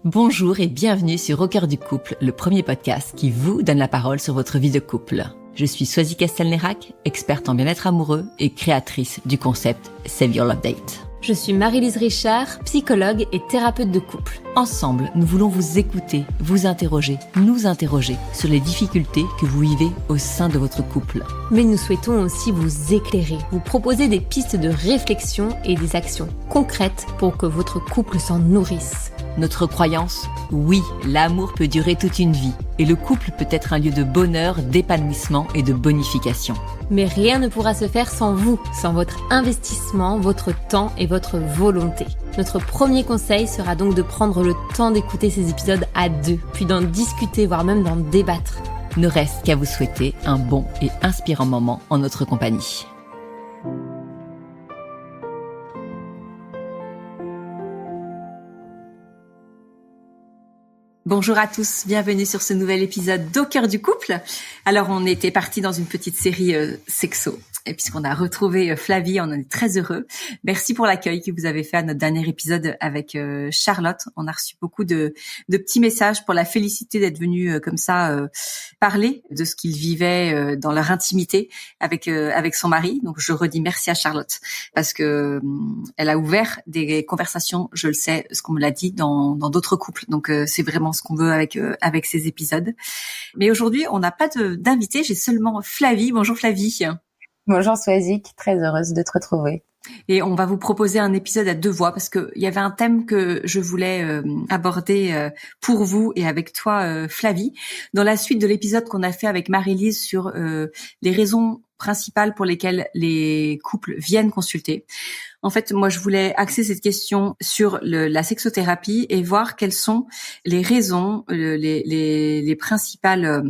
Bonjour et bienvenue sur Au cœur du couple, le premier podcast qui vous donne la parole sur votre vie de couple. Je suis Swazi Castelnerac, experte en bien-être amoureux et créatrice du concept Save Your Love Date. Je suis Marie-Lise Richard, psychologue et thérapeute de couple. Ensemble, nous voulons vous écouter, vous interroger, nous interroger sur les difficultés que vous vivez au sein de votre couple. Mais nous souhaitons aussi vous éclairer, vous proposer des pistes de réflexion et des actions concrètes pour que votre couple s'en nourrisse. Notre croyance, oui, l'amour peut durer toute une vie et le couple peut être un lieu de bonheur, d'épanouissement et de bonification. Mais rien ne pourra se faire sans vous, sans votre investissement, votre temps et votre volonté. Notre premier conseil sera donc de prendre le temps d'écouter ces épisodes à deux, puis d'en discuter, voire même d'en débattre. Ne reste qu'à vous souhaiter un bon et inspirant moment en notre compagnie. Bonjour à tous, bienvenue sur ce nouvel épisode d'Au cœur du couple. Alors on était parti dans une petite série sexo. Et puisqu'on a retrouvé Flavie, on en est très heureux. Merci pour l'accueil que vous avez fait à notre dernier épisode avec Charlotte. On a reçu beaucoup de petits messages pour la féliciter d'être venue comme ça parler de ce qu'ils vivaient dans leur intimité avec son mari. Donc je redis merci à Charlotte parce que elle a ouvert des conversations, je le sais, ce qu'on me l'a dit dans d'autres couples. Donc c'est vraiment ce qu'on veut avec ces épisodes. Mais aujourd'hui, on n'a pas d'invité, j'ai seulement Flavie. Bonjour Flavie. Bonjour Swazik, très heureuse de te retrouver. Et on va vous proposer un épisode à deux voix parce que il y avait un thème que je voulais aborder pour vous et avec toi Flavie. Dans la suite de l'épisode qu'on a fait avec Marie-Lise sur les raisons principales pour lesquelles les couples viennent consulter. En fait, moi, je voulais axer cette question sur la sexothérapie et voir quelles sont les raisons, les principales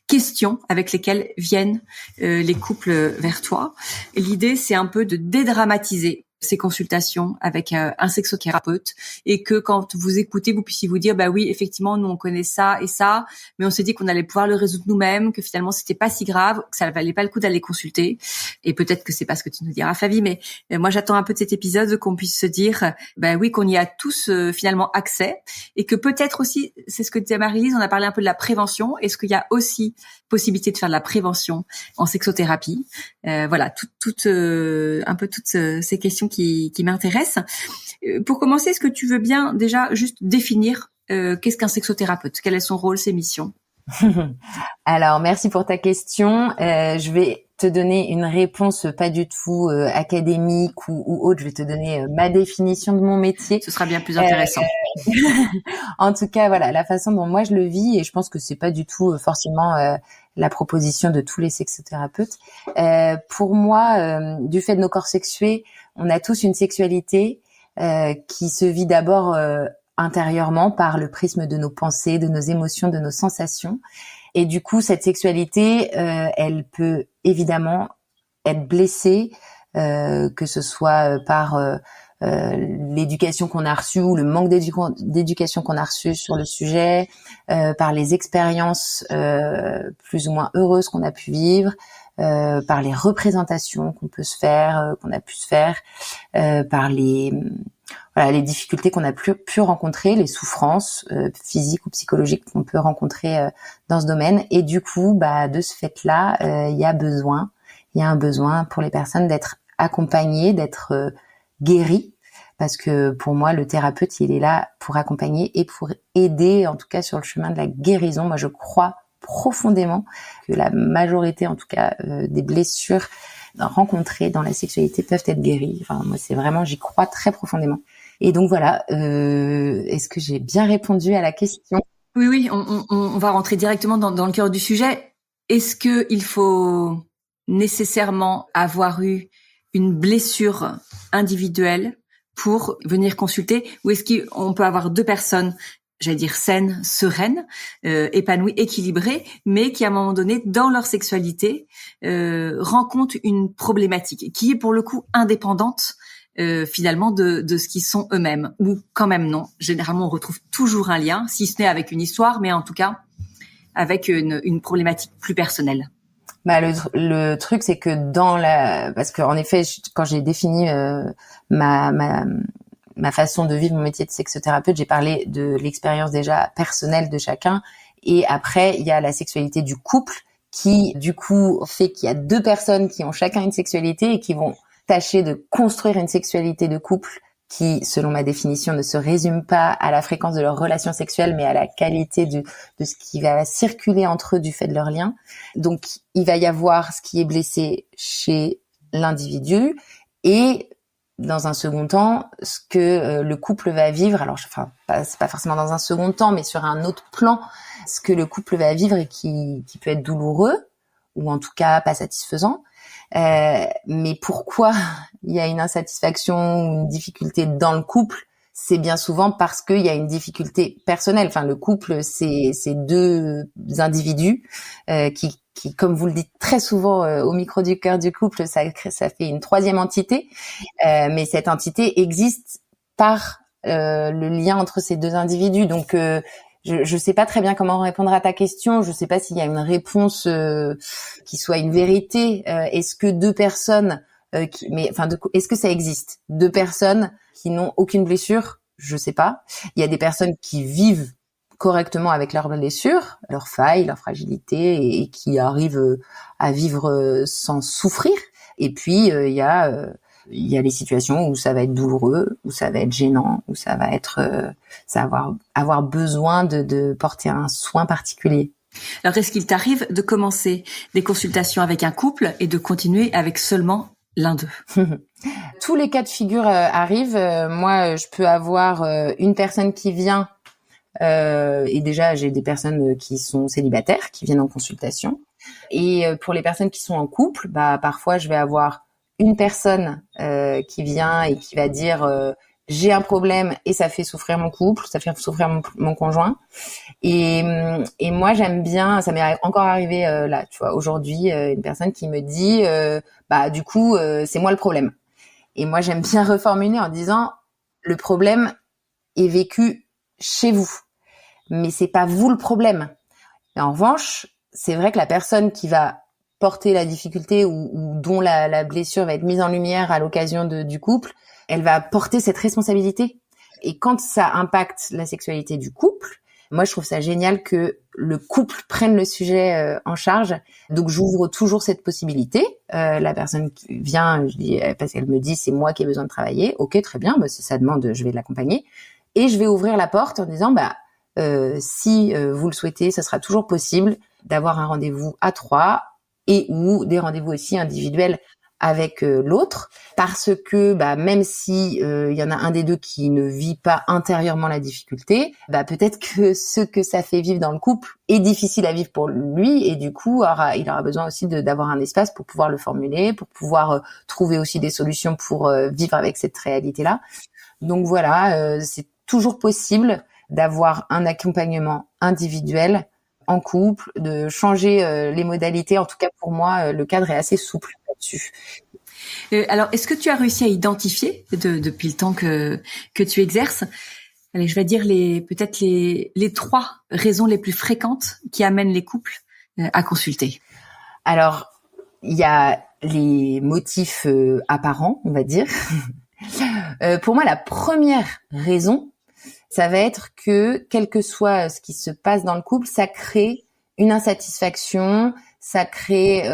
questions avec lesquelles viennent les couples vers toi. Et l'idée, c'est un peu de dédramatiser ces consultations avec un sexothérapeute et que quand vous écoutez, vous puissiez vous dire bah oui, effectivement, nous on connaît ça et ça, mais on s'est dit qu'on allait pouvoir le résoudre nous-mêmes, que finalement c'était pas si grave, que ça valait pas le coup d'aller consulter. Et peut-être que c'est pas ce que tu nous diras, Flavie, mais moi j'attends un peu de cet épisode qu'on puisse se dire bah oui, qu'on y a tous finalement accès et que peut-être aussi, c'est ce que disait Marie-Lise, on a parlé un peu de la prévention. Est-ce qu'il y a aussi possibilité de faire de la prévention en sexothérapie? Voilà, un peu toutes ces questions qui m'intéressent. Pour commencer, est-ce que tu veux bien déjà juste définir qu'est-ce qu'un sexothérapeute? Quel est son rôle, ses missions? Alors, merci pour ta question. Je vais te donner une réponse pas du tout académique ou autre. Je vais te donner ma définition de mon métier. Ce sera bien plus intéressant. En tout cas, voilà, la façon dont moi je le vis, et je pense que c'est pas du tout forcément la proposition de tous les sexothérapeutes. Pour moi, du fait de nos corps sexués, on a tous une sexualité qui se vit d'abord intérieurement par le prisme de nos pensées, de nos émotions, de nos sensations. Et du coup, cette sexualité, elle peut évidemment être blessée, que ce soit par l'éducation qu'on a reçue ou le manque d'éducation qu'on a reçu sur le sujet, par les expériences plus ou moins heureuses qu'on a pu vivre, par les représentations qu'on peut se faire, qu'on a pu se faire, par les difficultés qu'on a pu rencontrer, les souffrances physiques ou psychologiques qu'on peut rencontrer dans ce domaine. Et du coup, de ce fait-là, il y a un besoin pour les personnes d'être accompagnées, d'être guéries, parce que pour moi, le thérapeute, il est là pour accompagner et pour aider, en tout cas sur le chemin de la guérison. Moi, je crois profondément que la majorité, en tout cas, des blessures rencontrées dans la sexualité peuvent être guéries. Enfin, moi, c'est vraiment, j'y crois très profondément. Et donc voilà, est-ce que j'ai bien répondu à la question? Oui, on va rentrer directement dans le cœur du sujet. Est-ce que il faut nécessairement avoir eu une blessure individuelle pour venir consulter, ou est-ce qu'on peut avoir deux personnes, j'allais dire saines, sereines, épanouies, équilibrées, mais qui à un moment donné, dans leur sexualité, rencontrent une problématique qui est pour le coup indépendante finalement de ce qu'ils sont eux-mêmes, ou quand même non. Généralement, on retrouve toujours un lien, si ce n'est avec une histoire, mais en tout cas avec une problématique plus personnelle. Le truc, c'est que parce que en effet, quand j'ai défini ma ma façon de vivre mon métier de sexothérapeute, j'ai parlé de l'expérience déjà personnelle de chacun. Et après, il y a la sexualité du couple qui, du coup, fait qu'il y a deux personnes qui ont chacun une sexualité et qui vont tâcher de construire une sexualité de couple qui, selon ma définition, ne se résume pas à la fréquence de leur relation sexuelle, mais à la qualité de ce qui va circuler entre eux du fait de leur lien. Donc, il va y avoir ce qui est blessé chez l'individu et, dans un second temps, ce que le couple va vivre. Alors, c'est pas forcément dans un second temps, mais sur un autre plan, ce que le couple va vivre et qui peut être douloureux ou en tout cas pas satisfaisant. Mais pourquoi il y a une insatisfaction ou une difficulté dans le couple? C'est bien souvent parce qu'il y a une difficulté personnelle. Enfin, le couple, c'est deux individus qui, comme vous le dites très souvent au micro du cœur du couple, ça fait une troisième entité. Mais cette entité existe par le lien entre ces deux individus. Donc, je sais pas très bien comment répondre à ta question. Je sais pas s'il y a une réponse qui soit une vérité. Est-ce que deux personnes, est-ce que ça existe? Deux personnes qui n'ont aucune blessure? Je sais pas. Il y a des personnes qui vivent correctement avec leurs blessures, leurs failles, leurs fragilités et qui arrivent à vivre sans souffrir. Et puis il y a les situations où ça va être douloureux, où ça va être gênant, où ça va être, ça va avoir besoin de porter un soin particulier. Alors, est-ce qu'il t'arrive de commencer des consultations avec un couple et de continuer avec seulement l'un d'eux? Tous les cas de figure arrivent. Moi, je peux avoir une personne qui vient, et déjà, j'ai des personnes qui sont célibataires, qui viennent en consultation. Et pour les personnes qui sont en couple, parfois, je vais avoir une personne qui vient et qui va dire j'ai un problème et ça fait souffrir mon couple, ça fait souffrir mon conjoint. Et moi j'aime bien, ça m'est encore arrivé là, tu vois, aujourd'hui, une personne qui me dit du coup c'est moi le problème. Et moi j'aime bien reformuler en disant le problème est vécu chez vous, mais c'est pas vous le problème. Et en revanche, c'est vrai que la personne qui va porter la difficulté ou dont la blessure va être mise en lumière à l'occasion du couple, elle va porter cette responsabilité. Et quand ça impacte la sexualité du couple, moi je trouve ça génial que le couple prenne le sujet en charge. Donc j'ouvre toujours cette possibilité. La personne qui vient, je dis, parce qu'elle me dit c'est moi qui ai besoin de travailler. Ok, très bien, si ça demande, je vais l'accompagner. Et je vais ouvrir la porte en disant si vous le souhaitez, ça sera toujours possible d'avoir un rendez-vous à 3 et ou des rendez-vous aussi individuels avec l'autre, parce que même si il y en a un des deux qui ne vit pas intérieurement la difficulté, peut-être que ce que ça fait vivre dans le couple est difficile à vivre pour lui, et du coup il aura besoin aussi d'avoir un espace pour pouvoir le formuler, pour pouvoir trouver aussi des solutions pour vivre avec cette réalité-là. Donc voilà, c'est toujours possible d'avoir un accompagnement individuel en couple, de changer les modalités. En tout cas, pour moi, le cadre est assez souple là-dessus. Alors, est-ce que tu as réussi à identifier depuis le temps que tu exerces, allez, je vais dire peut-être les 3 raisons les plus fréquentes qui amènent les couples à consulter? Alors, il y a les motifs apparents, on va dire. Pour moi, la première raison, ça va être que, quel que soit ce qui se passe dans le couple, ça crée une insatisfaction, ça crée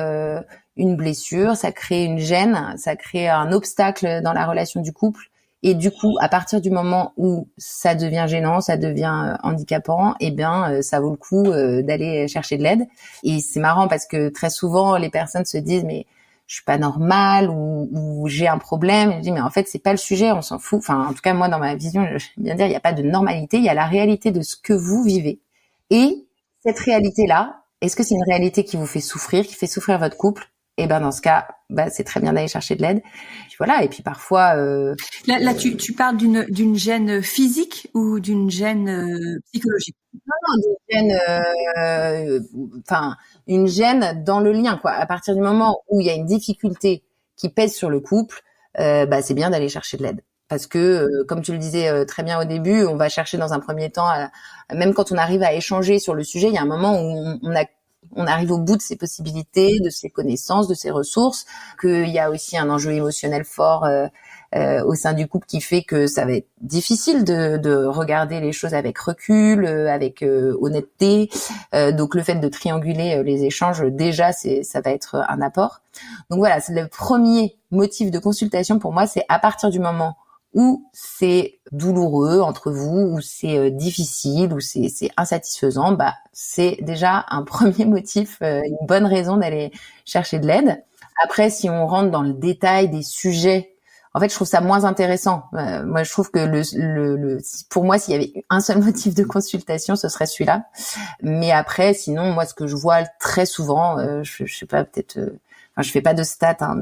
une blessure, ça crée une gêne, ça crée un obstacle dans la relation du couple. Et du coup, à partir du moment où ça devient gênant, ça devient handicapant, ça vaut le coup d'aller chercher de l'aide. Et c'est marrant parce que très souvent, les personnes se disent « mais je suis pas normale » ou j'ai un problème. Je dis mais en fait c'est pas le sujet, on s'en fout. Enfin en tout cas moi dans ma vision, je vais bien dire il y a pas de normalité, il y a la réalité de ce que vous vivez. Et cette réalité là, est-ce que c'est une réalité qui vous fait souffrir, qui fait souffrir votre couple? Et dans ce cas, c'est très bien d'aller chercher de l'aide. Puis voilà, et puis parfois là tu parles d'une gêne physique ou d'une gêne psychologique? Non, une gêne dans le lien, quoi. À partir du moment où il y a une difficulté qui pèse sur le couple, c'est bien d'aller chercher de l'aide. Parce que, comme tu le disais très bien au début, on va chercher dans un premier temps, même quand on arrive à échanger sur le sujet, il y a un moment où on a on arrive au bout de ses possibilités, de ses connaissances, de ses ressources, qu'il y a aussi un enjeu émotionnel fort au sein du couple qui fait que ça va être difficile de regarder les choses avec recul, avec honnêteté. Donc le fait de trianguler les échanges, déjà, ça va être un apport. Donc voilà, c'est le premier motif de consultation pour moi, c'est à partir du moment où c'est douloureux entre vous, où c'est difficile, où c'est insatisfaisant, bah c'est déjà un premier motif, une bonne raison d'aller chercher de l'aide. Après, si on rentre dans le détail des sujets, en fait, je trouve ça moins intéressant. Moi, je trouve que pour moi, s'il y avait un seul motif de consultation, ce serait celui-là. Mais après, sinon, moi, ce que je vois très souvent, je sais pas, peut-être, enfin, je fais pas de stats, hein,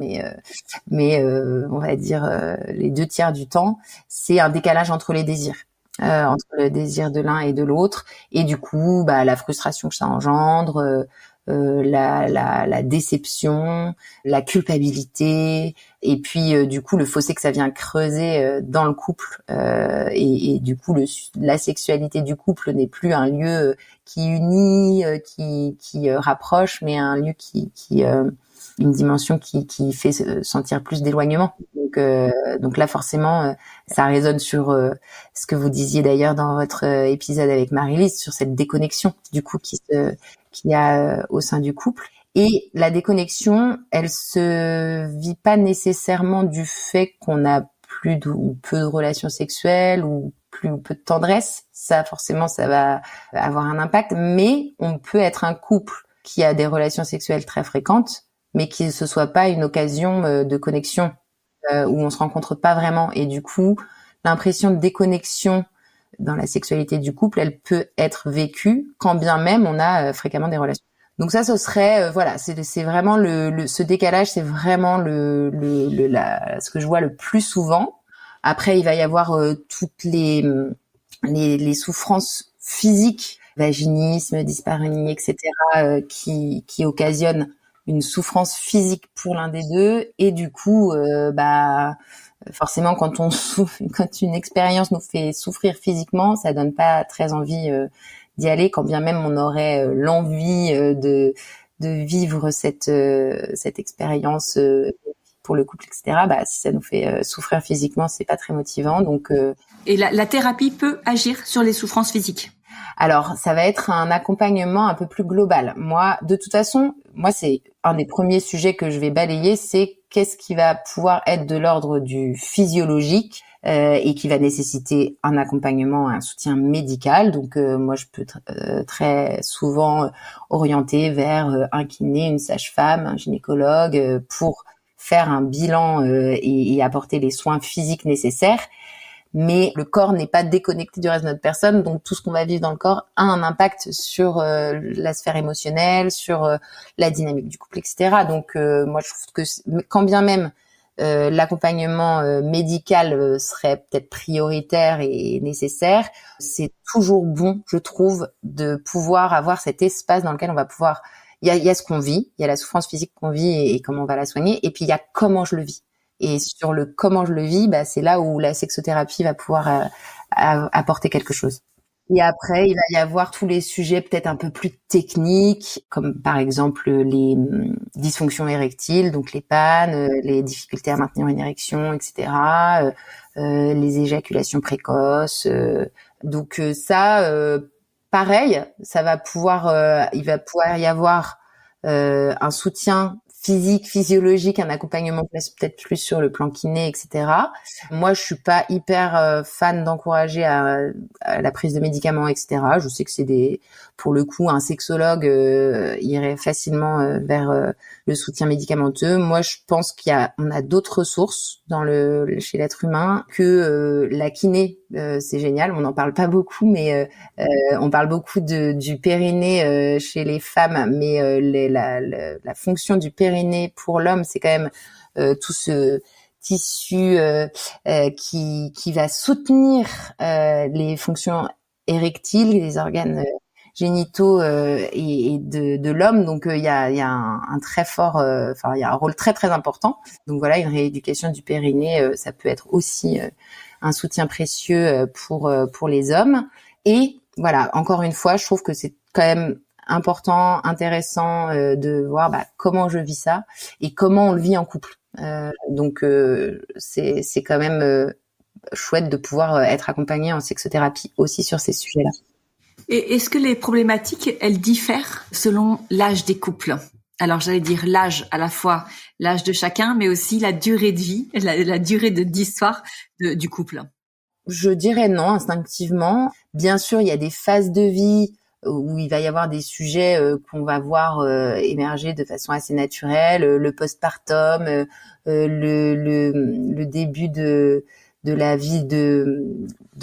mais on va dire les 2 tiers du temps, c'est un décalage entre les désirs. Entre le désir de l'un et de l'autre, et du coup, bah, la frustration que ça engendre, la déception, la culpabilité, et puis du coup le fossé que ça vient creuser dans le couple, et du coup la sexualité du couple n'est plus un lieu qui unit, qui rapproche, mais un lieu qui une dimension qui fait sentir plus d'éloignement. Donc là forcément ça résonne sur ce que vous disiez d'ailleurs dans votre épisode avec Marie-Lise, sur cette déconnexion du coup qu'il y a au sein du couple. Et la déconnexion, elle se vit pas nécessairement du fait qu'on a plus ou peu de relations sexuelles ou plus ou peu de tendresse. Ça forcément ça va avoir un impact, mais on peut être un couple qui a des relations sexuelles très fréquentes, mais qui ne se soit pas une occasion de connexion, où on se rencontre pas vraiment. Et du coup, l'impression de déconnexion dans la sexualité du couple, elle peut être vécue quand bien même on a fréquemment des relations. Donc ça, ce serait voilà, c'est vraiment ce décalage, c'est vraiment ce que je vois le plus souvent. Après, il va y avoir toutes les souffrances physiques, vaginisme, dyspareunie, etc., qui occasionnent une souffrance physique pour l'un des deux, et du coup, bah forcément, quand une expérience nous fait souffrir physiquement, ça donne pas très envie d'y aller, quand bien même on aurait l'envie de vivre cette expérience pour le couple, etc. Bah si ça nous fait souffrir physiquement, c'est pas très motivant. Donc et la thérapie peut agir sur les souffrances physiques. Alors, ça va être un accompagnement un peu plus global. Moi, de toute façon, c'est un des premiers sujets que je vais balayer, c'est qu'est-ce qui va pouvoir être de l'ordre du physiologique et qui va nécessiter un accompagnement, un soutien médical. Donc, moi, je peux très souvent orienter vers un kiné, une sage-femme, un gynécologue pour faire un bilan et apporter les soins physiques nécessaires. Mais le corps n'est pas déconnecté du reste de notre personne, donc tout ce qu'on va vivre dans le corps a un impact sur la sphère émotionnelle, sur la dynamique du couple, etc. Donc moi je trouve que quand bien même l'accompagnement médical serait peut-être prioritaire et nécessaire, c'est toujours bon, je trouve, de pouvoir avoir cet espace dans lequel on va pouvoir... Il y a ce qu'on vit, il y a la souffrance physique qu'on vit et comment on va la soigner, et puis il y a comment je le vis. Et sur le comment je le vis, bah, c'est là où la sexothérapie va pouvoir apporter quelque chose. Et après, il va y avoir tous les sujets peut-être un peu plus techniques, comme par exemple les dysfonctions érectiles, donc les pannes, les difficultés à maintenir une érection, etc., les éjaculations précoces. Donc ça, pareil, ça va pouvoir, il va pouvoir y avoir un soutien physique, physiologique, un accompagnement peut-être plus sur le plan kiné, etc. Moi, je suis pas hyper fan d'encourager à la prise de médicaments, etc. Je sais que c'est pour le coup, un sexologue irait facilement vers le soutien médicamenteux. Moi, je pense on a d'autres ressources chez l'être humain que la kiné. C'est génial, on n'en parle pas beaucoup, mais on parle beaucoup du périnée chez les femmes, mais la fonction du périnée pour l'homme, c'est quand même tout ce tissu qui va soutenir les fonctions érectiles, les organes génitaux et de l'homme. Donc il y a un très fort, il y a un rôle très très important. Donc voilà, une rééducation du périnée, ça peut être aussi un soutien précieux pour les hommes. Et voilà, encore une fois, je trouve que c'est quand même important, intéressant de voir comment je vis ça et comment on le vit en couple. Donc c'est quand même chouette de pouvoir être accompagné en sexothérapie aussi sur ces sujets-là. Et est-ce que les problématiques, elles diffèrent selon l'âge des couples? Alors j'allais dire l'âge, à la fois l'âge de chacun, mais aussi la durée de vie, la durée d'histoire du couple. Je dirais non, instinctivement. Bien sûr, il y a des phases de vie où il va y avoir des sujets qu'on va voir émerger de façon assez naturelle, le postpartum, le début de la vie de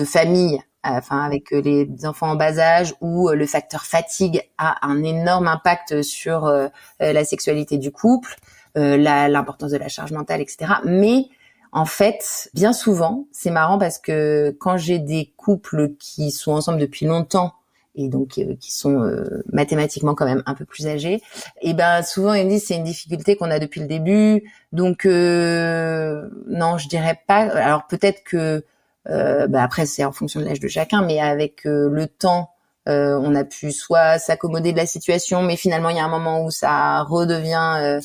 famille, enfin avec les enfants en bas âge, où le facteur fatigue a un énorme impact sur la sexualité du couple, l'importance de la charge mentale, etc. Mais en fait, bien souvent, c'est marrant parce que quand j'ai des couples qui sont ensemble depuis longtemps et donc qui sont mathématiquement quand même un peu plus âgés, et souvent ils me disent c'est une difficulté qu'on a depuis le début. Donc non, je dirais pas. Alors peut-être que après c'est en fonction de l'âge de chacun, mais avec le temps, on a pu soit s'accommoder de la situation, mais finalement il y a un moment où ça redevient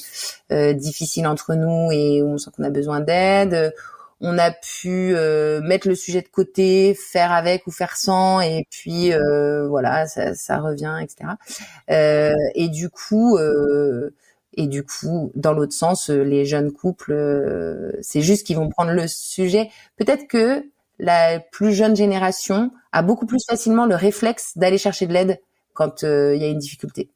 difficile entre nous et où on sent qu'on a besoin d'aide. On a pu mettre le sujet de côté, faire avec ou faire sans, et puis voilà, ça revient, etc. Et du coup, dans l'autre sens, les jeunes couples, c'est juste qu'ils vont prendre le sujet. Peut-être que la plus jeune génération a beaucoup plus facilement le réflexe d'aller chercher de l'aide quand il y a une difficulté.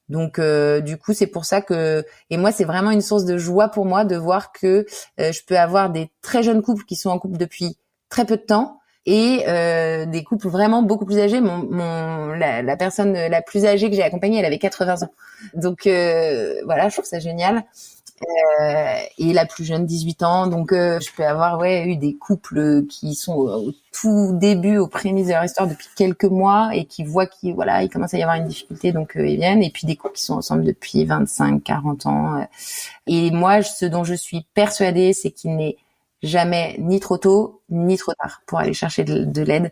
Donc du coup, c'est pour ça que, et moi c'est vraiment une source de joie pour moi de voir que je peux avoir des très jeunes couples qui sont en couple depuis très peu de temps et des couples vraiment beaucoup plus âgés. La personne la plus âgée que j'ai accompagnée, elle avait 80 ans. Donc voilà, je trouve ça génial. Et la plus jeune 18 ans. Donc je peux avoir eu des couples qui sont au tout début, aux prémices de leur histoire depuis quelques mois et qui voient il commence à y avoir une difficulté, donc ils viennent. Et puis des couples qui sont ensemble depuis 25, 40 ans. Et moi, ce dont je suis persuadée, c'est qu'il n'est jamais ni trop tôt ni trop tard pour aller chercher de l'aide.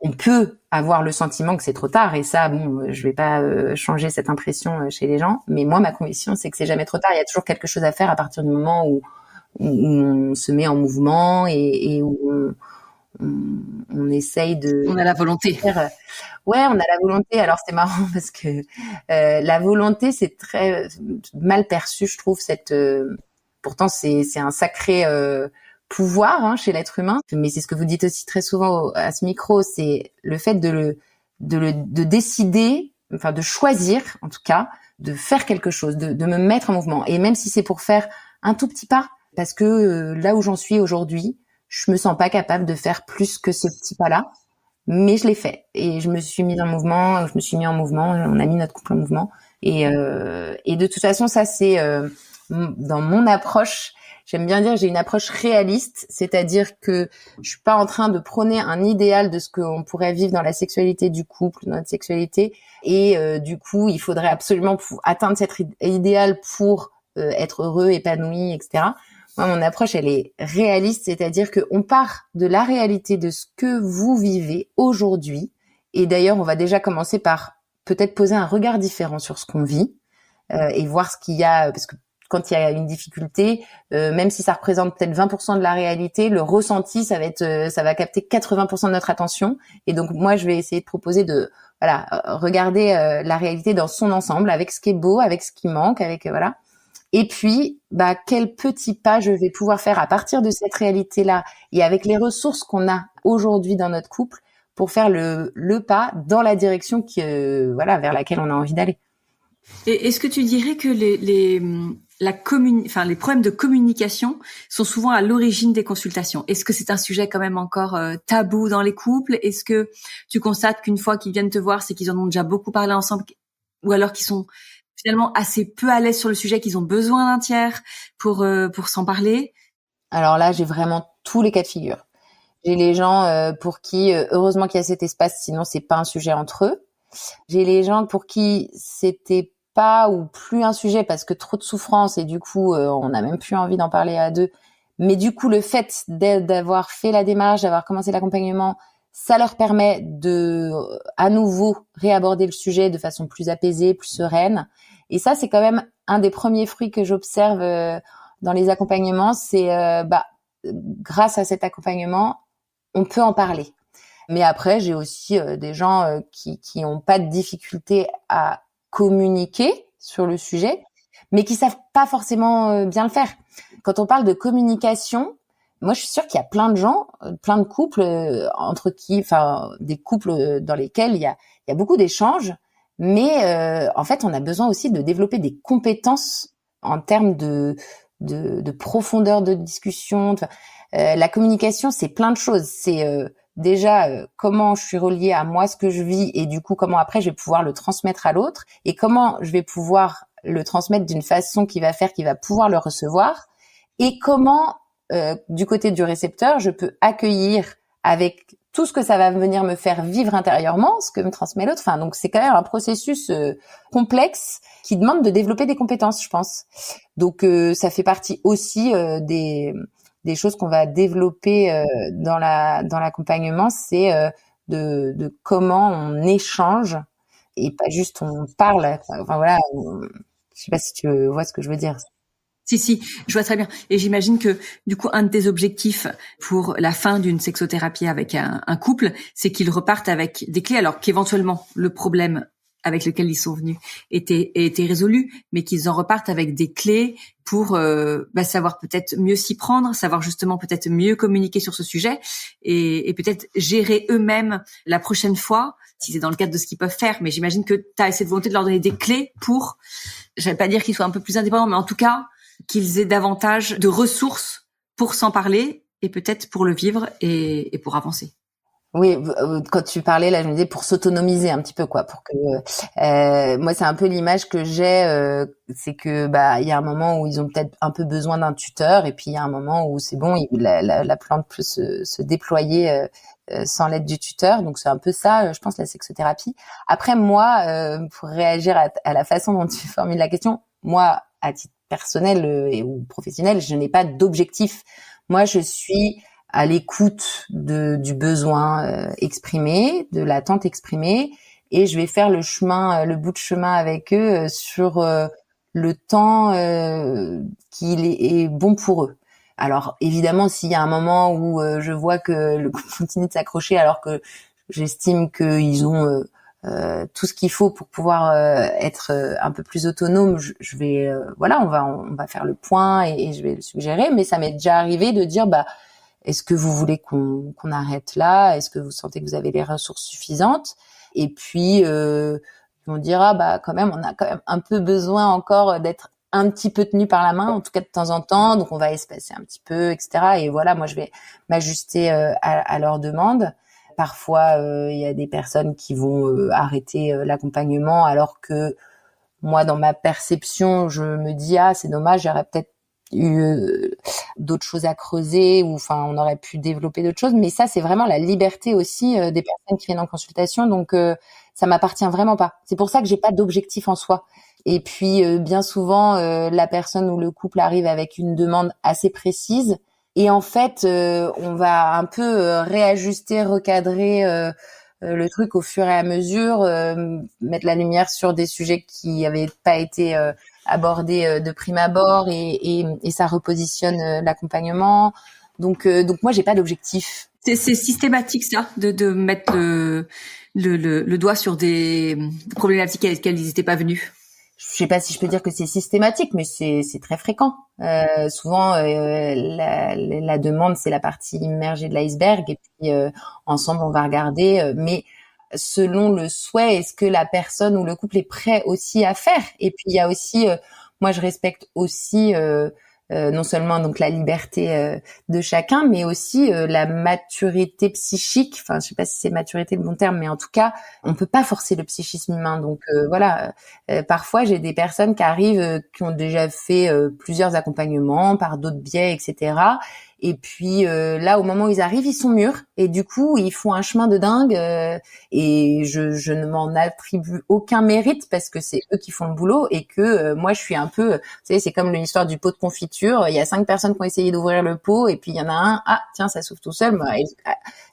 On peut avoir le sentiment que c'est trop tard, et ça, je vais pas changer cette impression chez les gens, mais moi, ma conviction, c'est que c'est jamais trop tard. Il y a toujours quelque chose à faire à partir du moment où on se met en mouvement et où on essaye de... On a la volonté. On a la volonté. Alors, c'est marrant parce que la volonté, c'est très mal perçu, je trouve. Pourtant, c'est un sacré... pouvoir chez l'être humain, mais c'est ce que vous dites aussi très souvent à ce micro, c'est le fait de décider, enfin de choisir en tout cas, de faire quelque chose, de me mettre en mouvement, et même si c'est pour faire un tout petit pas, parce que là où j'en suis aujourd'hui, je me sens pas capable de faire plus que ce petit pas-là, mais je l'ai fait et je me suis mis en mouvement, on a mis notre couple en mouvement, et de toute façon ça c'est dans mon approche. J'aime bien dire j'ai une approche réaliste, c'est-à-dire que je suis pas en train de prôner un idéal de ce qu'on pourrait vivre dans la sexualité du couple, dans notre sexualité, et du coup il faudrait absolument atteindre cet idéal pour être heureux, épanoui, etc. Moi, mon approche, elle est réaliste, c'est-à-dire qu'on part de la réalité de ce que vous vivez aujourd'hui, et d'ailleurs on va déjà commencer par peut-être poser un regard différent sur ce qu'on vit et voir ce qu'il y a, parce que quand il y a une difficulté, même si ça représente peut-être 20% de la réalité, le ressenti, ça va capter 80% de notre attention. Et donc, moi, je vais essayer de proposer de, regarder la réalité dans son ensemble, avec ce qui est beau, avec ce qui manque, avec, voilà. Et puis, quel petit pas je vais pouvoir faire à partir de cette réalité-là et avec les ressources qu'on a aujourd'hui dans notre couple pour faire le pas dans la direction vers laquelle on a envie d'aller. Et est-ce que tu dirais que les problèmes de communication sont souvent à l'origine des consultations? Est-ce que c'est un sujet quand même encore tabou dans les couples? Est-ce que tu constates qu'une fois qu'ils viennent te voir, c'est qu'ils en ont déjà beaucoup parlé ensemble, ou alors qu'ils sont finalement assez peu à l'aise sur le sujet, qu'ils ont besoin d'un tiers pour s'en parler? Alors là, j'ai vraiment tous les cas de figure. J'ai les gens pour qui, heureusement qu'il y a cet espace, sinon c'est pas un sujet entre eux. J'ai les gens pour qui c'était pas ou plus un sujet parce que trop de souffrance et du coup on n'a même plus envie d'en parler à deux. Mais du coup le fait d'avoir fait la démarche, d'avoir commencé l'accompagnement, Ça leur permet de, à nouveau, réaborder le sujet de façon plus apaisée, plus sereine. Et ça, c'est quand même un des premiers fruits que j'observe dans les accompagnements. C'est, grâce à cet accompagnement, on peut en parler. Mais après, j'ai aussi des gens qui ont pas de difficulté à communiquer sur le sujet, mais qui savent pas forcément bien le faire. Quand on parle de communication, moi, je suis sûre qu'il y a plein de gens, plein de couples des couples dans lesquels il y a beaucoup d'échanges, mais en fait, on a besoin aussi de développer des compétences en termes de profondeur de discussion. La communication, c'est plein de choses. C'est déjà comment je suis reliée à moi, ce que je vis, et du coup, comment après je vais pouvoir le transmettre à l'autre, et comment je vais pouvoir le transmettre d'une façon qui va faire qu'il va pouvoir le recevoir, et comment du côté du récepteur, je peux accueillir avec tout ce que ça va venir me faire vivre intérieurement, ce que me transmet l'autre. Enfin, donc c'est quand même un processus complexe qui demande de développer des compétences, je pense. Donc ça fait partie aussi des choses qu'on va développer dans l'accompagnement, c'est de comment on échange et pas juste on parle. Enfin voilà, je sais pas si tu vois ce que je veux dire. Si, je vois très bien. Et j'imagine que, du coup, un de tes objectifs pour la fin d'une sexothérapie avec un couple, c'est qu'ils repartent avec des clés, alors qu'éventuellement, le problème avec lequel ils sont venus était résolu, mais qu'ils en repartent avec des clés pour savoir peut-être mieux s'y prendre, savoir justement peut-être mieux communiquer sur ce sujet et peut-être gérer eux-mêmes la prochaine fois, si c'est dans le cadre de ce qu'ils peuvent faire. Mais j'imagine que tu as cette volonté de leur donner des clés pour, je vais pas dire qu'ils soient un peu plus indépendants, mais en tout cas, qu'ils aient davantage de ressources pour s'en parler et peut-être pour le vivre et pour avancer. Oui, quand tu parlais là, je me disais pour s'autonomiser un petit peu quoi, pour que moi c'est un peu l'image que j'ai, c'est que il y a un moment où ils ont peut-être un peu besoin d'un tuteur et puis il y a un moment où c'est bon, la plante peut se déployer sans l'aide du tuteur. Donc c'est un peu ça, je pense, la sexothérapie. Après moi, pour réagir à la façon dont tu formules la question, moi à titre personnel ou professionnel, je n'ai pas d'objectif. Moi, je suis à l'écoute du besoin exprimé, de l'attente exprimée, et je vais faire le bout de chemin avec eux sur le temps qui est bon pour eux. Alors évidemment, s'il y a un moment où je vois que le couple continue de s'accrocher alors que j'estime qu'ils ont tout ce qu'il faut pour pouvoir être un peu plus autonome, je vais on va faire le point et je vais le suggérer. Mais ça m'est déjà arrivé de dire est-ce que vous voulez qu'on arrête là? Est-ce que vous sentez que vous avez les ressources suffisantes? Et puis on dira quand même on a quand même un peu besoin encore d'être un petit peu tenu par la main, en tout cas de temps en temps, donc on va espacer un petit peu, etc. Et voilà, moi je vais m'ajuster à leurs demandes. Parfois, il y a des personnes qui vont arrêter l'accompagnement, alors que moi, dans ma perception, je me dis c'est dommage, j'aurais peut-être eu d'autres choses à creuser, ou enfin, on aurait pu développer d'autres choses. Mais ça, c'est vraiment la liberté aussi des personnes qui viennent en consultation. Donc, ça m'appartient vraiment pas. C'est pour ça que j'ai pas d'objectif en soi. Et puis, bien souvent, la personne ou le couple arrive avec une demande assez précise. Et en fait, on va un peu réajuster, recadrer le truc au fur et à mesure, mettre la lumière sur des sujets qui n'avaient pas été abordés de prime abord, et ça repositionne l'accompagnement. Donc moi, j'ai pas d'objectif. C'est systématique ça, de mettre le doigt sur des problématiques auxquelles ils n'étaient pas venus. Je sais pas si je peux dire que c'est systématique, mais c'est très fréquent. Souvent, la demande, c'est la partie immergée de l'iceberg, et puis ensemble, on va regarder. Mais selon le souhait, est-ce que la personne ou le couple est prêt aussi à faire? Et puis il y a aussi, moi, je respecte aussi non seulement donc la liberté de chacun, mais aussi la maturité psychique. Enfin, je sais pas si c'est maturité le bon terme, mais en tout cas, on peut pas forcer le psychisme humain. Donc parfois j'ai des personnes qui arrivent qui ont déjà fait plusieurs accompagnements par d'autres biais, etc. Et puis là, au moment où ils arrivent, ils sont mûrs et du coup, ils font un chemin de dingue. Et je ne m'en attribue aucun mérite parce que c'est eux qui font le boulot et que moi, je suis un peu, vous savez, c'est comme l'histoire du pot de confiture. Il y a 5 personnes qui ont essayé d'ouvrir le pot et puis il y en a un, tiens, ça s'ouvre tout seul.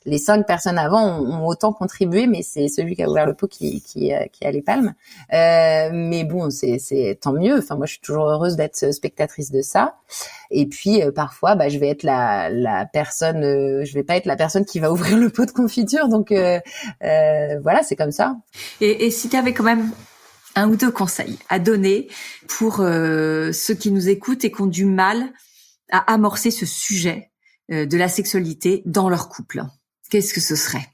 Les 5 personnes avant ont autant contribué, mais c'est celui qui a ouvert le pot qui a les palmes. Mais bon, c'est tant mieux. Enfin, moi, je suis toujours heureuse d'être spectatrice de ça. Et puis parfois, je vais être la personne, je vais pas être la personne qui va ouvrir le pot de confiture. Donc voilà, c'est comme ça. Et si tu avais quand même un ou deux conseils à donner pour ceux qui nous écoutent et qui ont du mal à amorcer ce sujet de la sexualité dans leur couple, qu'est-ce que ce serait?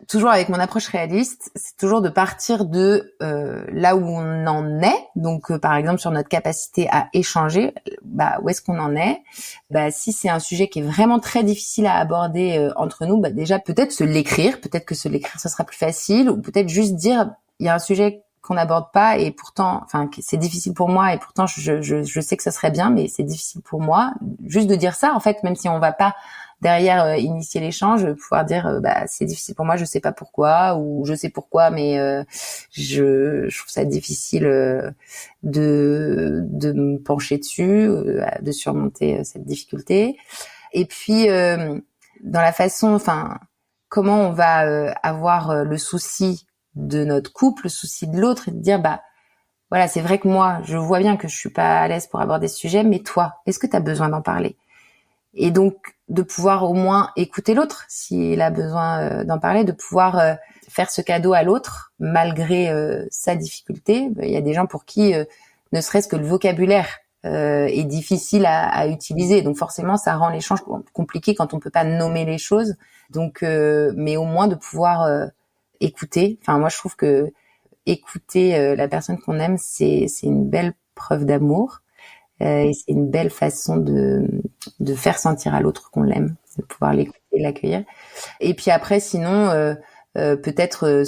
Toujours avec mon approche réaliste, c'est toujours de partir de là où on en est. Donc, par exemple, sur notre capacité à échanger, où est-ce qu'on en est? Si c'est un sujet qui est vraiment très difficile à aborder entre nous, déjà peut-être se l'écrire. Peut-être que se l'écrire, ça sera plus facile. Ou peut-être juste dire, il y a un sujet qu'on n'aborde pas et pourtant, c'est difficile pour moi et pourtant je sais que ça serait bien, mais c'est difficile pour moi. Juste de dire ça, en fait, même si on va pas derrière initier l'échange, pouvoir dire c'est difficile pour moi, je sais pas pourquoi, ou je sais pourquoi, mais je trouve ça difficile de me pencher dessus, de surmonter cette difficulté. Et puis dans la façon, comment on va avoir le souci de notre couple, le souci de l'autre, et de dire voilà, c'est vrai que moi, je vois bien que je suis pas à l'aise pour aborder ce sujet, mais toi, est-ce que tu as besoin d'en parler? Et donc, de pouvoir au moins écouter l'autre, s'il a besoin d'en parler, de pouvoir faire ce cadeau à l'autre, malgré sa difficulté. Il y a des gens pour qui, ne serait-ce que le vocabulaire est difficile à utiliser. Donc forcément, ça rend l'échange compliqué quand on peut pas nommer les choses. Donc, mais au moins de pouvoir écouter. Enfin, moi, je trouve que écouter la personne qu'on aime, c'est une belle preuve d'amour. Et c'est une belle façon de faire sentir à l'autre qu'on l'aime, de pouvoir l'écouter et l'accueillir. Et puis après, sinon, peut-être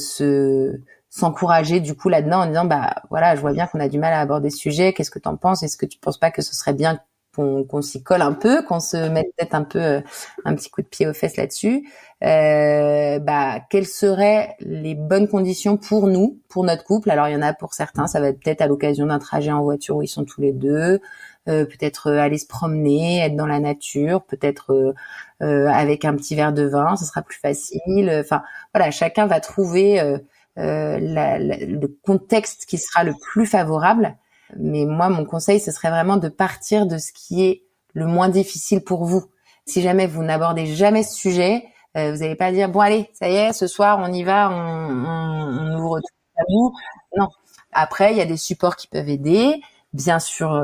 s'encourager du coup là-dedans en disant voilà, je vois bien qu'on a du mal à aborder ce sujet. Qu'est-ce que t'en penses? Est-ce que tu penses pas que ce serait bien qu'on s'y colle un peu, qu'on se mette peut-être un peu un petit coup de pied aux fesses là-dessus? Quelles seraient les bonnes conditions pour nous, pour notre couple? Alors il y en a pour certains, ça va être peut-être à l'occasion d'un trajet en voiture où ils sont tous les deux, peut-être aller se promener, être dans la nature, peut-être avec un petit verre de vin, ce sera plus facile. Enfin voilà, chacun va trouver le contexte qui sera le plus favorable. Mais moi, mon conseil, ce serait vraiment de partir de ce qui est le moins difficile pour vous. Si jamais vous n'abordez jamais ce sujet, vous n'allez pas dire, bon allez, ça y est, ce soir, on y va, on ouvre tout l'amour. Non. Après, il y a des supports qui peuvent aider. Bien sûr,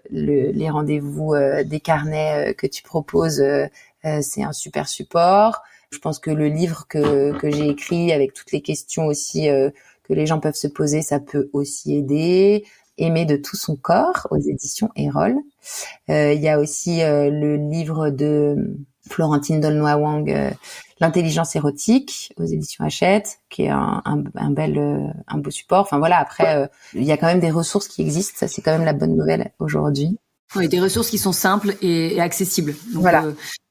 les rendez-vous des carnets que tu proposes, c'est un super support. Je pense que le livre que j'ai écrit avec toutes les questions aussi que les gens peuvent se poser, ça peut aussi aider. Aimer de tout son corps aux éditions Erol. Il y a aussi le livre de Florentine Dolnoy-Wang, L'intelligence érotique aux éditions Hachette, qui est un beau support. Enfin voilà, après il y a quand même des ressources qui existent, ça c'est quand même la bonne nouvelle aujourd'hui. Oui, des ressources qui sont simples et accessibles. Donc, voilà.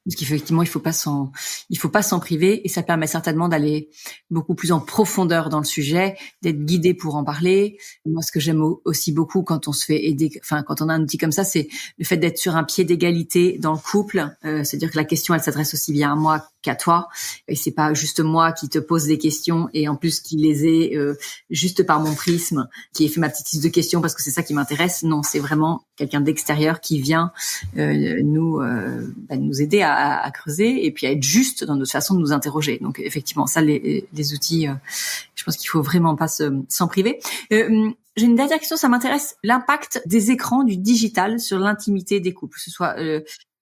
Parce qu'effectivement, il faut pas s'en priver, et ça permet certainement d'aller beaucoup plus en profondeur dans le sujet, d'être guidé pour en parler. Moi, ce que j'aime aussi beaucoup quand on se fait aider, quand on a un outil comme ça, c'est le fait d'être sur un pied d'égalité dans le couple. C'est-à-dire que la question, elle s'adresse aussi bien à moi qu'à toi, et c'est pas juste moi qui te pose des questions et en plus qui les ai juste par mon prisme, qui ai fait ma petite liste de questions parce que c'est ça qui m'intéresse. Non, c'est vraiment quelqu'un d'extérieur qui vient nous aider à creuser et puis à être juste dans notre façon de nous interroger. Donc effectivement, ça, les outils, je pense qu'il faut vraiment pas s'en priver. J'ai une dernière question, ça m'intéresse, l'impact des écrans, du digital sur l'intimité des couples, que ce soit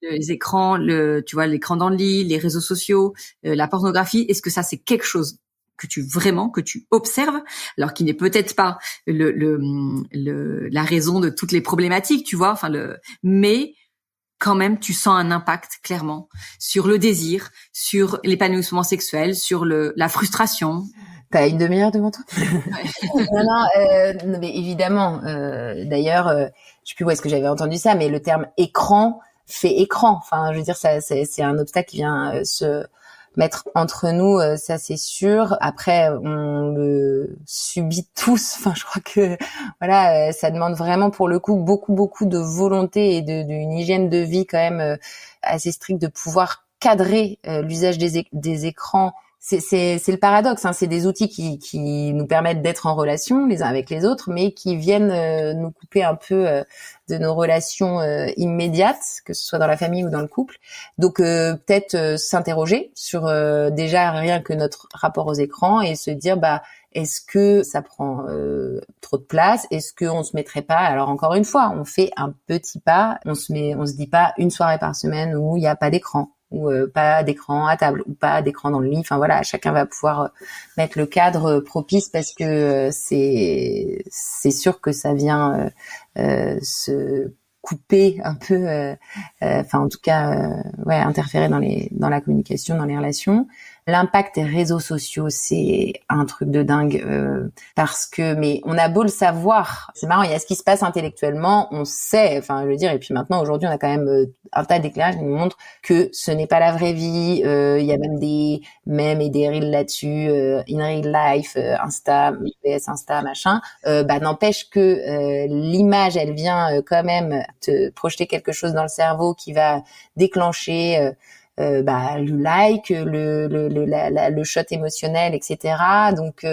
les écrans, l'écran dans le lit, les réseaux sociaux, la pornographie. Est-ce que ça, c'est quelque chose que tu observes, alors qui n'est peut-être pas la raison de toutes les problématiques, tu vois, mais quand même, tu sens un impact clairement sur le désir, sur l'épanouissement sexuel, sur la frustration. T'as une demi-heure devant toi? Ouais. Non, mais évidemment. D'ailleurs, je sais plus où est-ce que j'avais entendu ça, mais le terme écran fait écran. Enfin, je veux dire, ça, c'est un obstacle qui vient se mettre entre nous, ça c'est sûr. Après, on le subit tous. Enfin, je crois que voilà, ça demande vraiment pour le coup beaucoup de volonté et d'une hygiène de vie quand même assez stricte de pouvoir cadrer l'usage des écrans. C'est le paradoxe, hein. C'est des outils qui nous permettent d'être en relation les uns avec les autres, mais qui viennent nous couper un peu de nos relations immédiates, que ce soit dans la famille ou dans le couple. Donc peut-être s'interroger sur déjà rien que notre rapport aux écrans et se dire est-ce que ça prend trop de place? Est-ce qu'on se mettrait pas? Alors encore une fois, on fait un petit pas. On se dit pas une soirée par semaine où il n'y a pas d'écran, ou pas d'écran à table, ou pas d'écran dans le lit. Enfin voilà, chacun va pouvoir mettre le cadre propice parce que c'est sûr que ça vient se couper un peu, enfin en tout cas, interférer dans la communication, dans les relations. L'impact des réseaux sociaux, c'est un truc de dingue mais on a beau le savoir, c'est marrant, il y a ce qui se passe intellectuellement, on sait, enfin je veux dire, et puis maintenant aujourd'hui on a quand même un tas d'éclairages qui nous montrent que ce n'est pas la vraie vie, il y a même des mèmes et des reels là-dessus, in real life, Insta, PS Insta, machin, n'empêche que l'image elle vient quand même te projeter quelque chose dans le cerveau qui va déclencher le like, le shot émotionnel, etc. Donc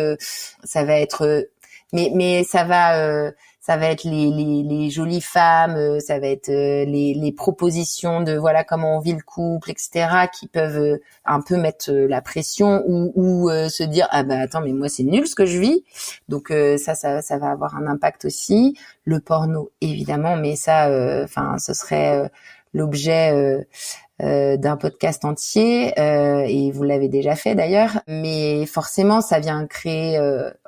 ça va être, mais ça va être les jolies femmes, ça va être les propositions de voilà comment on vit le couple, etc. qui peuvent un peu mettre la pression ou se dire attends mais moi c'est nul ce que je vis. Donc ça va avoir un impact aussi. Le porno évidemment, mais ça ce serait l'objet d'un podcast entier et vous l'avez déjà fait d'ailleurs, mais forcément ça vient créer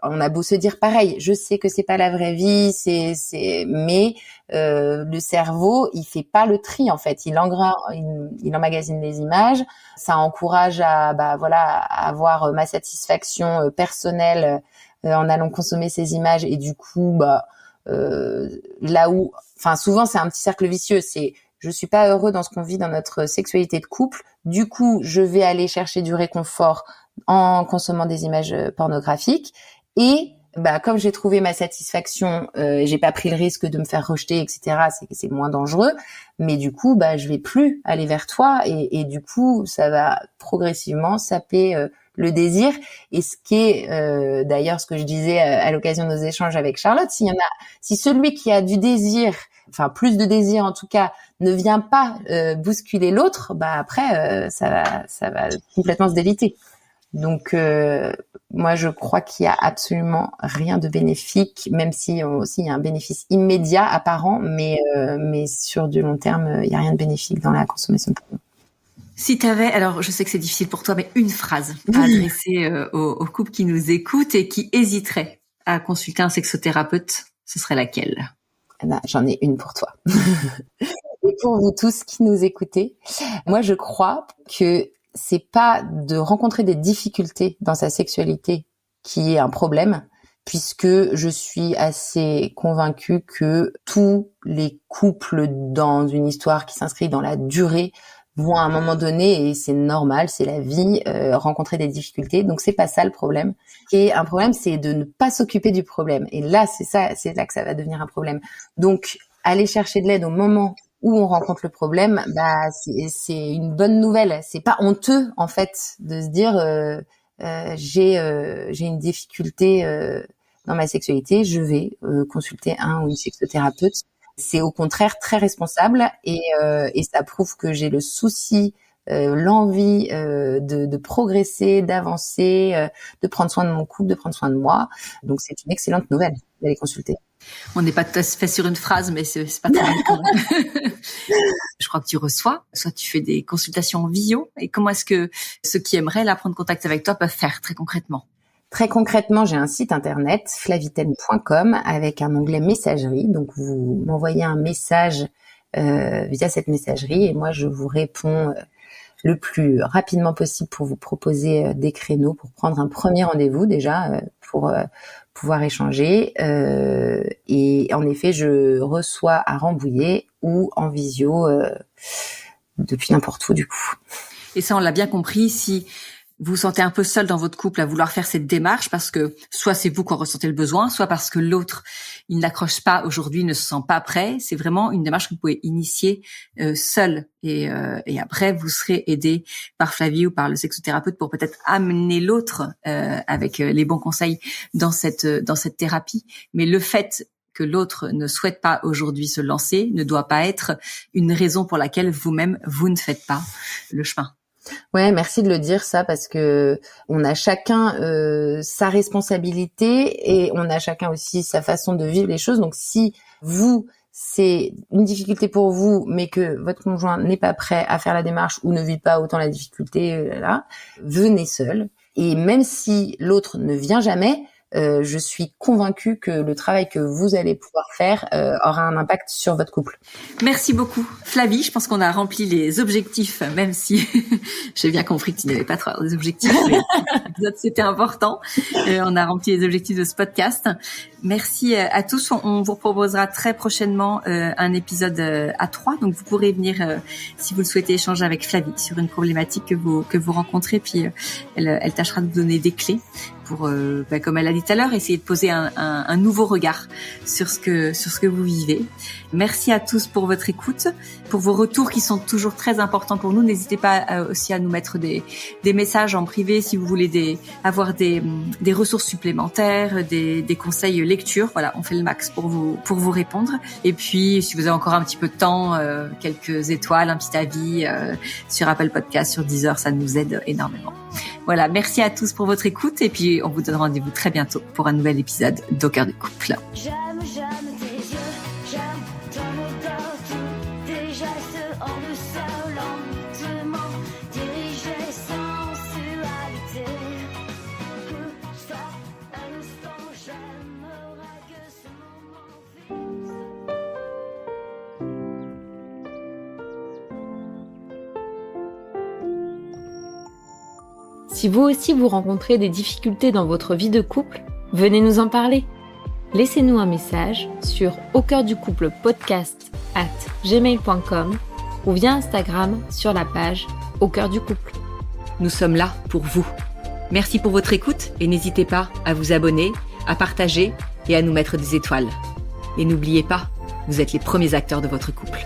on a beau se dire pareil, je sais que c'est pas la vraie vie, mais le cerveau il fait pas le tri en fait, il emmagasine les images, ça encourage à avoir ma satisfaction personnelle en allant consommer ces images et du coup là où souvent c'est un petit cercle vicieux, c'est je suis pas heureux dans ce qu'on vit dans notre sexualité de couple. Du coup, je vais aller chercher du réconfort en consommant des images pornographiques. Et comme j'ai trouvé ma satisfaction, j'ai pas pris le risque de me faire rejeter, etc. C'est moins dangereux. Mais du coup, je vais plus aller vers toi. Et du coup, ça va progressivement saper le désir. Et ce qui est d'ailleurs ce que je disais à l'occasion de nos échanges avec Charlotte, si celui qui a du désir, enfin plus de désir en tout cas, ne vient pas bousculer l'autre, après ça va complètement se déliter. Donc moi je crois qu'il y a absolument rien de bénéfique, même si aussi il y a un bénéfice immédiat apparent, mais sur du long terme il y a rien de bénéfique dans la consommation de porno. Si t'avais, alors je sais que c'est difficile pour toi, mais une phrase à adresser aux couples qui nous écoutent et qui hésiteraient à consulter un sexothérapeute, ce serait laquelle? J'en ai une pour toi. Et pour vous tous qui nous écoutez, moi je crois que c'est pas de rencontrer des difficultés dans sa sexualité qui est un problème, puisque je suis assez convaincue que tous les couples dans une histoire qui s'inscrit dans la durée vont à un moment donné, et c'est normal, c'est la vie, rencontrer des difficultés. Donc c'est pas ça le problème. Et un problème, c'est de ne pas s'occuper du problème. Et là, c'est là que ça va devenir un problème. Donc aller chercher de l'aide au moment où on rencontre le problème, c'est une bonne nouvelle. C'est pas honteux en fait de se dire j'ai une difficulté dans ma sexualité, je vais consulter un ou une sexothérapeute. C'est au contraire très responsable et ça prouve que j'ai le souci, l'envie de progresser, d'avancer, de prendre soin de mon couple, de prendre soin de moi. Donc c'est une excellente nouvelle d'aller consulter. On n'est pas tout à fait sur une phrase, mais c'est pas très mal quand même. Je crois que tu reçois, soit tu fais des consultations en visio. Et comment est-ce que ceux qui aimeraient là prendre contact avec toi peuvent faire très concrètement? Très concrètement, j'ai un site internet, flavitaine.com, avec un onglet messagerie. Donc, vous m'envoyez un message via cette messagerie et moi, je vous réponds le plus rapidement possible pour vous proposer des créneaux pour prendre un premier rendez-vous déjà, pour pouvoir échanger. Et en effet, je reçois à Rambouillet ou en visio depuis n'importe où du coup. Et ça, on l'a bien compris, si vous vous sentez un peu seul dans votre couple à vouloir faire cette démarche parce que soit c'est vous qui en ressentez le besoin, soit parce que l'autre, il n'accroche pas aujourd'hui, il ne se sent pas prêt, c'est vraiment une démarche que vous pouvez initier seul. Et après, vous serez aidé par Flavie ou par le sexothérapeute pour peut-être amener l'autre avec les bons conseils dans cette thérapie. Mais le fait que l'autre ne souhaite pas aujourd'hui se lancer ne doit pas être une raison pour laquelle vous-même, vous ne faites pas le chemin. Ouais, merci de le dire ça parce que on a chacun sa responsabilité et on a chacun aussi sa façon de vivre les choses. Donc si vous, c'est une difficulté pour vous, mais que votre conjoint n'est pas prêt à faire la démarche ou ne vit pas autant la difficulté, venez seul. Et même si l'autre ne vient jamais, je suis convaincue que le travail que vous allez pouvoir faire aura un impact sur votre couple. Merci beaucoup. Flavie, je pense qu'on a rempli les objectifs, même si j'ai bien compris que tu n'avais pas trop des objectifs, mais c'était important. On a rempli les objectifs de ce podcast. Merci à tous. On vous proposera très prochainement un épisode à 3. Donc, vous pourrez venir, si vous le souhaitez, échanger avec Flavie sur une problématique que vous rencontrez. Puis, elle tâchera de vous donner des clés pour, comme elle a dit tout à l'heure, essayer de poser un nouveau regard sur ce que vous vivez. Merci à tous pour votre écoute, pour vos retours qui sont toujours très importants pour nous. N'hésitez pas aussi à nous mettre des messages en privé si vous voulez avoir des ressources supplémentaires, des conseils lecture. Voilà, on fait le max pour vous répondre. Et puis, si vous avez encore un petit peu de temps, quelques étoiles, un petit avis sur Apple Podcast, sur Deezer, ça nous aide énormément. Voilà, merci à tous pour votre écoute et puis on vous donne rendez-vous très bientôt pour un nouvel épisode d'Au cœur du couple. J'aime tes yeux, j'aime ton odeur, tous tes gestes hors de sol, lentement dirigés sans sensualité. Ça, un instant, j'aimerais que ce moment fixe. Si vous aussi vous rencontrez des difficultés dans votre vie de couple, venez nous en parler. Laissez-nous un message sur aucoeurducouplepodcast@gmail.com ou via Instagram sur la page Au cœur du couple. Nous sommes là pour vous. Merci pour votre écoute et n'hésitez pas à vous abonner, à partager et à nous mettre des étoiles. Et n'oubliez pas, vous êtes les premiers acteurs de votre couple.